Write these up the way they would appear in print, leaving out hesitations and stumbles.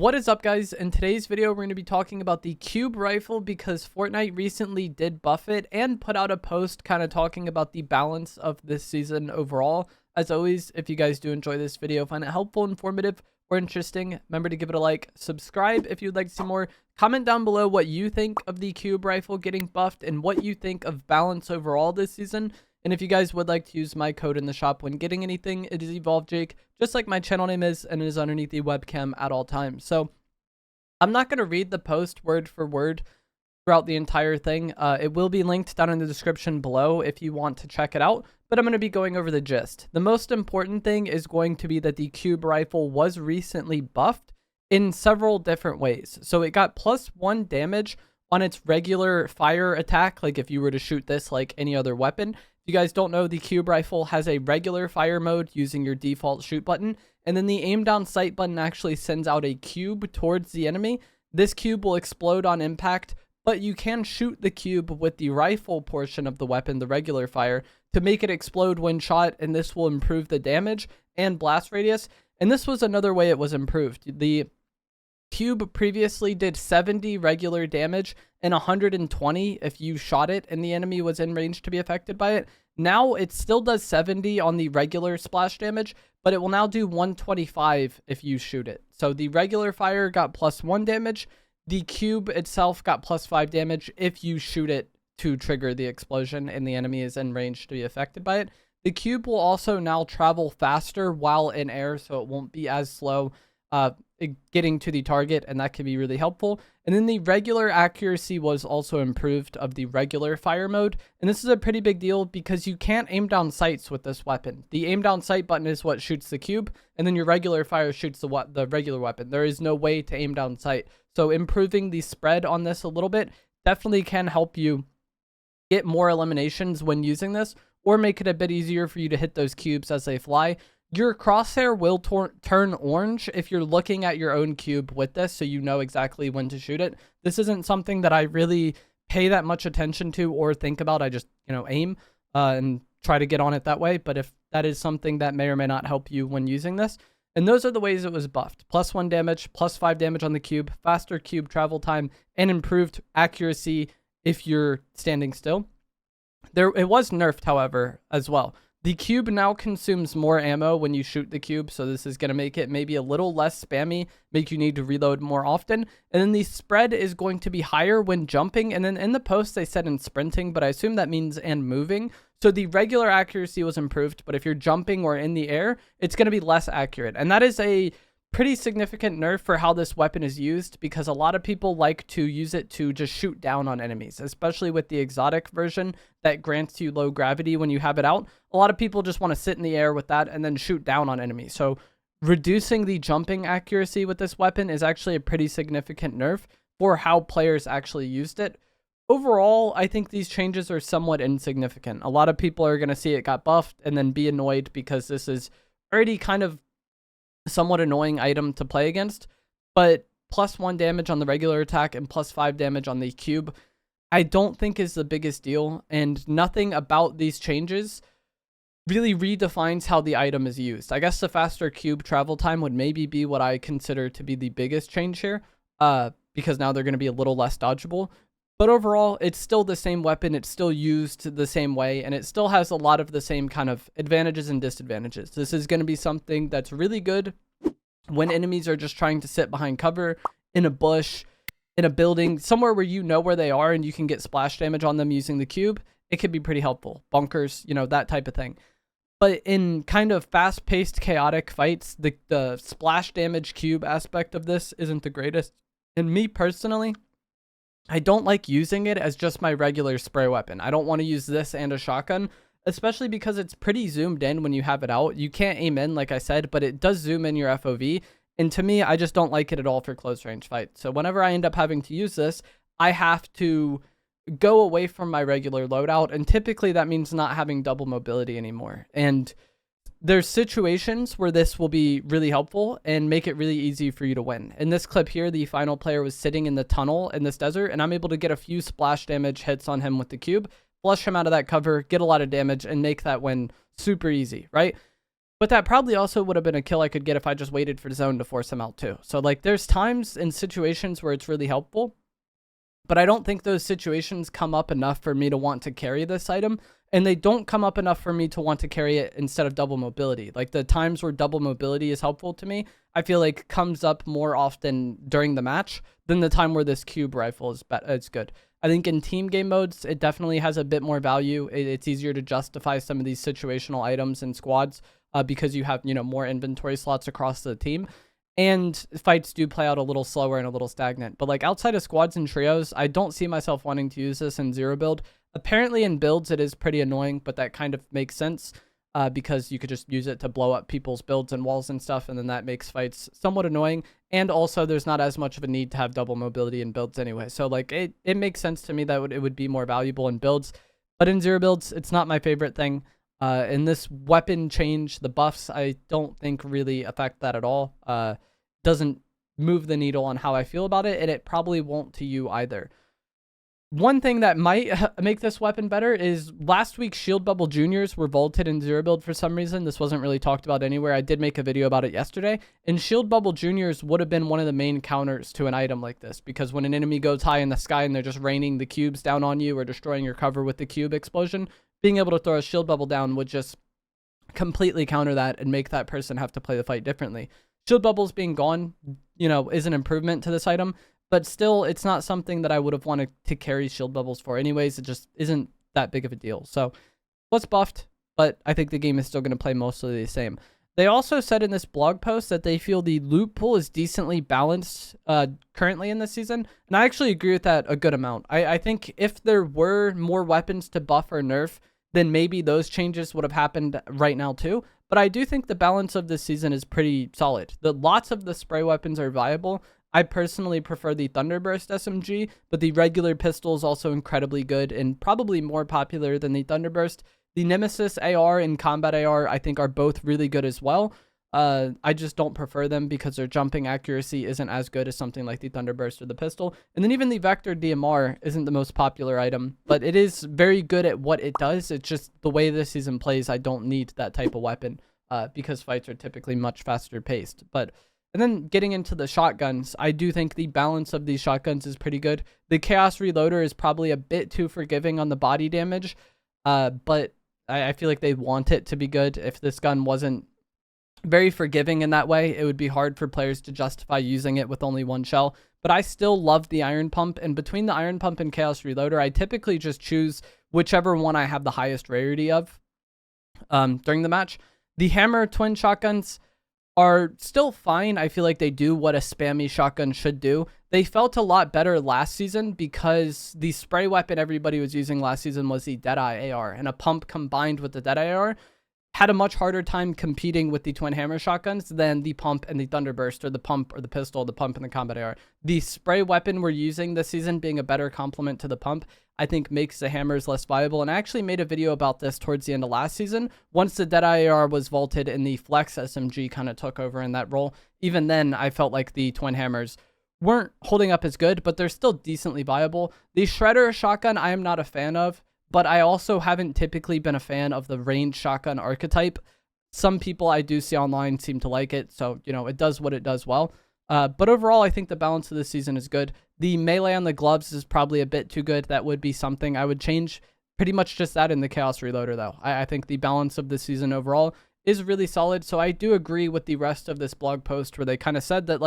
What is up, guys? In today's video, we're going to be talking about the cube rifle because Fortnite recently did buff it and put out a post kind of talking about the balance of this season overall. As always, if you guys do enjoy this video, find it helpful, informative, or interesting, remember to give it a like, subscribe if you'd like to see more, comment down below what you think of the cube rifle getting buffed and what you think of balance overall this season. And if you guys would like to use my code in the shop when getting anything, it is EvolveJake, just like my channel name is, and it is underneath the webcam at all times. So I'm not going to read the post word for word throughout the entire thing. It will be linked down in the description below if you want to check it out, but I'm going to be going over the gist. The most important thing is going to be that the cube rifle was recently buffed in several different ways. So it got +1 damage on its regular fire attack, like if you were to shoot this like any other weapon. If you guys don't know, the cube rifle has a regular fire mode using your default shoot button, and then the aim down sight button actually sends out a cube towards the enemy. This cube will explode on impact, but you can shoot the cube with the rifle portion of the weapon, the regular fire, to make it explode when shot, and this will improve the damage and blast radius. And this was another way it was improved. The cube previously did 70 regular damage and 120 if you shot it and the enemy was in range to be affected by it. Now it still does 70 on the regular splash damage, but it will now do 125 if you shoot it. So the regular fire got +1 damage. The cube itself got +5 damage if you shoot it to trigger the explosion and the enemy is in range to be affected by it. The cube will also now travel faster while in air, so it won't be as slow getting to the target, and that can be really helpful. And then the regular accuracy was also improved of the regular fire mode, and this is a pretty big deal because you can't aim down sights with this weapon. The aim down sight button is what shoots the cube, and then your regular fire shoots the regular weapon. There is no way to aim down sight, so improving the spread on this a little bit definitely can help you get more eliminations when using this, or make it a bit easier for you to hit those cubes as they fly. Your crosshair will turn orange if you're looking at your own cube with this, so you know exactly when to shoot it. This isn't something that I really pay that much attention to or think about. I just, aim and try to get on it that way. But if that is something that may or may not help you when using this. And those are the ways it was buffed. +1 damage, +5 damage on the cube, faster cube travel time, and improved accuracy if you're standing still. It was nerfed, however, as well. The cube now consumes more ammo when you shoot the cube, so this is going to make it maybe a little less spammy, make you need to reload more often. And then the spread is going to be higher when jumping, and then in the post they said in sprinting, but I assume that means and moving. So the regular accuracy was improved, but if you're jumping or in the air, it's going to be less accurate. And that is a pretty significant nerf for how this weapon is used, because a lot of people like to use it to just shoot down on enemies, especially with the exotic version that grants you low gravity when you have it out. A lot of people just want to sit in the air with that and then shoot down on enemies. So reducing the jumping accuracy with this weapon is actually a pretty significant nerf for how players actually used it. Overall, I think these changes are somewhat insignificant. A lot of people are going to see it got buffed and then be annoyed because this is already kind of somewhat annoying item to play against, but +1 damage on the regular attack and +5 damage on the cube I don't think is the biggest deal, and nothing about these changes really redefines how the item is used. I guess the faster cube travel time would maybe be what I consider to be the biggest change here, because now they're going to be a little less dodgeable. But overall, it's still the same weapon, it's still used the same way, and it still has a lot of the same kind of advantages and disadvantages. This is going to be something that's really good when enemies are just trying to sit behind cover, in a bush, in a building, somewhere where you know where they are and you can get splash damage on them using the cube. It could be pretty helpful. Bunkers, that type of thing. But in kind of fast-paced, chaotic fights, the splash damage cube aspect of this isn't the greatest. And me personally, I don't like using it as just my regular spray weapon. I don't want to use this and a shotgun, especially because it's pretty zoomed in when you have it out. You can't aim in, like I said, but it does zoom in your FOV. And to me, I just don't like it at all for close range fights. So whenever I end up having to use this, I have to go away from my regular loadout. And typically that means not having double mobility anymore. And there's situations where this will be really helpful and make it really easy for you to win. In this clip here, the final player was sitting in the tunnel in this desert, and I'm able to get a few splash damage hits on him with the cube, flush him out of that cover, get a lot of damage, and make that win super easy, right? But that probably also would have been a kill I could get if I just waited for zone to force him out too. So like there's times in situations where it's really helpful, but I don't think those situations come up enough for me to want to carry this item. And they don't come up enough for me to want to carry it instead of double mobility. Like the times where double mobility is helpful to me, I feel like comes up more often during the match than the time where this cube rifle is good. I think in team game modes, it definitely has a bit more value. It's easier to justify some of these situational items in squads because you have, more inventory slots across the team. And fights do play out a little slower and a little stagnant. But like outside of squads and trios, I don't see myself wanting to use this in zero build. Apparently in builds, it is pretty annoying, but that kind of makes sense because you could just use it to blow up people's builds and walls and stuff, and then that makes fights somewhat annoying. And also, there's not as much of a need to have double mobility in builds anyway. So like it makes sense to me that it would be more valuable in builds. But in zero builds, it's not my favorite thing. And this weapon change, the buffs, I don't think really affect that at all. Doesn't move the needle on how I feel about it, and it probably won't to you either. One thing that might make this weapon better is last week's Shield Bubble Juniors were vaulted in zero build for some reason. This wasn't really talked about anywhere. I did make a video about it yesterday, and Shield Bubble Juniors would have been one of the main counters to an item like this, because when an enemy goes high in the sky and they're just raining the cubes down on you or destroying your cover with the cube explosion, being able to throw a shield bubble down would just completely counter that and make that person have to play the fight differently. Shield bubbles being gone, is an improvement to this item, but still, it's not something that I would have wanted to carry shield bubbles for anyways. It just isn't that big of a deal. So, what's buffed, but I think the game is still going to play mostly the same. They also said in this blog post that they feel the loot pool is decently balanced currently in this season, and I actually agree with that a good amount. I think if there were more weapons to buff or nerf, then maybe those changes would have happened right now too. But I do think the balance of this season is pretty solid. Lots of the spray weapons are viable. I personally prefer the Thunderburst SMG, but the regular pistol is also incredibly good and probably more popular than the Thunderburst. The Nemesis AR and Combat AR, I think, are both really good as well. I just don't prefer them because their jumping accuracy isn't as good as something like the Thunderburst or the pistol. And then even the Vector DMR isn't the most popular item, but it is very good at what it does. It's just the way this season plays, I don't need that type of weapon because fights are typically much faster paced. And then getting into the shotguns, I do think the balance of these shotguns is pretty good. The Chaos Reloader is probably a bit too forgiving on the body damage, but I feel like they want it to be good. If this gun wasn't very forgiving in that way, it would be hard for players to justify using it with only one shell. But I still love the Iron Pump, and between the Iron Pump and Chaos Reloader, I typically just choose whichever one I have the highest rarity of during the match. The Hammer twin shotguns are still fine. I feel like they do what a spammy shotgun should do. They felt a lot better last season because the spray weapon everybody was using last season was the Deadeye AR, and a pump combined with the Deadeye AR had a much harder time competing with the twin hammer shotguns than the pump and the Thunderburst, or the pump or the pistol, the pump and the combat AR. The spray weapon we're using this season being a better complement to the pump, I think makes the hammers less viable. And I actually made a video about this towards the end of last season. Once the Deadeye AR was vaulted and the Flex SMG kind of took over in that role, even then I felt like the twin hammers weren't holding up as good, but they're still decently viable. The Shredder shotgun I am not a fan of, but I also haven't typically been a fan of the range shotgun archetype. Some people I do see online seem to like it, so, it does what it does well. But overall, I think the balance of this season is good. The melee on the gloves is probably a bit too good. That would be something I would change. Pretty much just that in the Chaos Reloader, though. I think the balance of this season overall is really solid, so I do agree with the rest of this blog post where they kind of said that,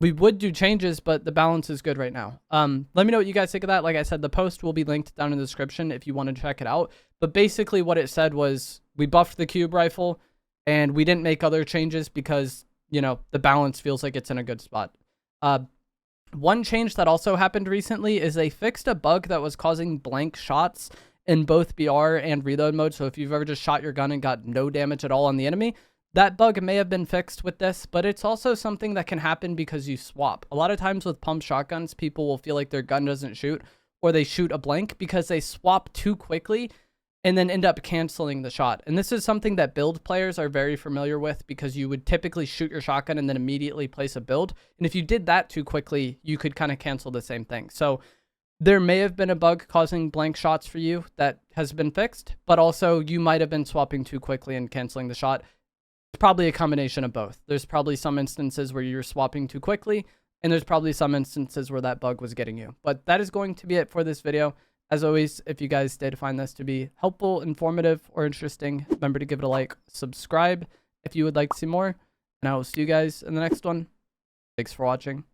we would do changes, but the balance is good right now. Let me know what you guys think of that. Like I said, the post will be linked down in the description if you want to check it out. But basically what it said was we buffed the cube rifle and we didn't make other changes because, the balance feels like it's in a good spot. One change that also happened recently is they fixed a bug that was causing blank shots in both BR and reload mode. So if you've ever just shot your gun and got no damage at all on the enemy, that bug may have been fixed with this, but it's also something that can happen because you swap. A lot of times with pump shotguns, people will feel like their gun doesn't shoot, or they shoot a blank because they swap too quickly and then end up canceling the shot. And this is something that build players are very familiar with because you would typically shoot your shotgun and then immediately place a build. And if you did that too quickly, you could kind of cancel the same thing. So there may have been a bug causing blank shots for you that has been fixed, but also you might have been swapping too quickly and canceling the shot. It's probably a combination of both. There's probably some instances where you're swapping too quickly, and there's probably some instances where that bug was getting you. But that is going to be it for this video. As always, if you guys did find this to be helpful, informative, or interesting, remember to give it a like, subscribe if you would like to see more, and I will see you guys in the next one. Thanks for watching.